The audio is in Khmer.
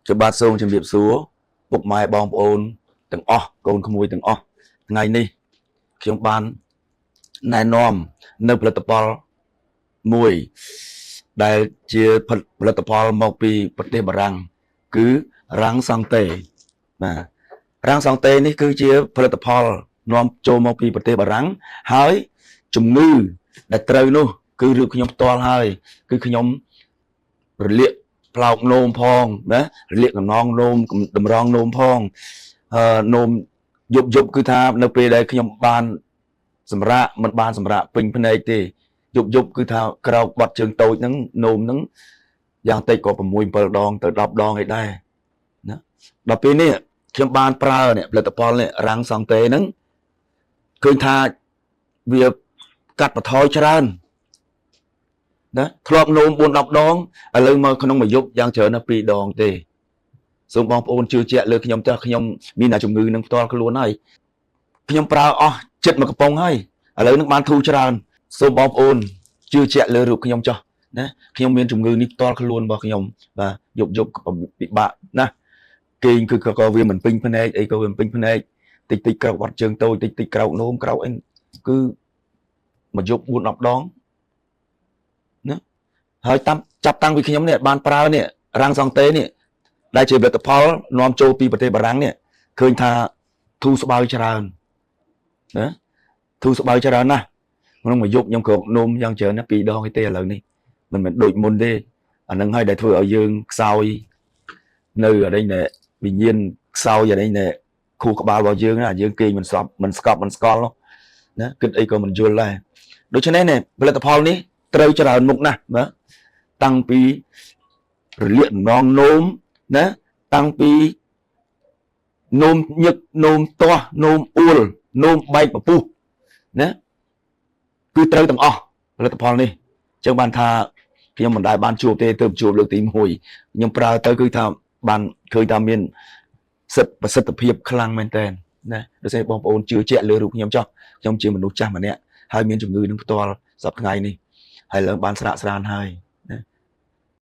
cho bát sông trong việc số bục mai bom ôn từng con không mùi từng ngày ni khi ông ban nai nom nângផលិតផលមួយដែលជាផលិតផលមកពីប្រទេសបារាំងគឺរាំងសង់តេបាទរាំងសង់តេនេះគឺជាផលិតផលនាំចូលមកពីប្រទេសបារាំងហើយជំងឺដែលត្រូវនោះគឺឬខ្ញុំផ្ទាល់ហើយគឺខ្ញុំរលាកផ្លោកនោមផងណារលាកកំណងនោមតម្រងនោមផងនោមយប់គឺថានៅពេលដែលខ្ញុំបានសម្រាប់មិនបានសម្រាប់ពេញភ្នែកទេយប់គឺថាក្រោកបាត់ជើងតូចហ្នឹងនោមហ្នឹងយ៉ាងតិចក៏6 7ដងទៅ10ដងឯដែរណាដល់ពេលនេះខ្ញុំបានប្រើនេះផលិតផលនេះរាំងសង់តេហ្នឹងឃើញថាវាកាត់បន្ថយច្រើនណាធ្លាប់នោម4 10ដងឥឡូវមកក្នុងមួយយប់យ៉ាងច្រើនណាស់2ដងទេសូមបងប្អូនជឿជាក់លើខ្ញុំទៅខ្ញុំមានតែជំងឺនឹងផ្ទាល់ខ្លួនហើយខ្ញុំប្រើអស់ចិត្តមួយកំប៉ុងហើយឥឡូវនឹងបានធូរច្រើនសូមបងប្អូនជឿជាក់លើរូបខ្ញុំចុះណាខ្ញុំមានជំងឺនេះផ្ទាល់ខ្លួនរបស់ខ្ញុំបាទយប់ពិបាកណាគេងគឺក៏វាមិនពេញភ្នែកអីក៏វាមិនពេញភ្នែកតិចក្រោកបាត់ជើងតូចតិចក្រោកនោមក្រោកអីគឺមួយយប់4 10ដងណាហើយចាប់តាំងពីខ្ញុំនេះបានប្រើនេះរាំងសង់តេនេះដែលជាផលិតផលនាំចូលពីប្រទេសបារាំងនេះឃើញថាធូរស្បើយច្រើនណាធូរស្បើយច្រើនណាស់ក្នុងមួយយប់ខ្ញុំក្រោកនោមយ៉ាងច្រើនណាស់2ដងទេឥឡូវនេះមិនមែនដូចមុនទេអានឹងហើយដែលធ្វើឲ្យយើងខ្សោយនៅអីនេះវិញ្ញាណខ្សោយអីនេះខួរក្បាលរបស់យើងណាយើងគេងមិនស្កប់មិនស្កល់ណាគិតអីក៏មិនយល់ដែរដូច្នេះនេះផលិតផលនេះត្រូវច្រើនមុខណាស់ណាតាំងពីរលាកនងនោមណាតាំងពីនោមញឹកនោមទាស់នោមអួលនោមបែកពពុះណាគឺត្រូវទាំងអស់ផលិតផលនេះអញ្ចឹងបានថាខ្ញុំមិនដែលបានជួបទេទើបជួបលើកទី1ខ្ញុំប្រើទៅគឺថាបានឃើញថាមានប្រសិទ្ធភាពខ្លាំងមែនតើណាដូច្នេះបងប្អូនជឿជាក់លើរូបខ្ញុំចុះខ្ញុំជាមនុស្សចាស់ម្នាក់ហើយមានជំងឺនឹងផ្ទាល់សប្តាហ៍ថ្ងៃនេះហើយឡើងបានស្រាកស្រានហើយ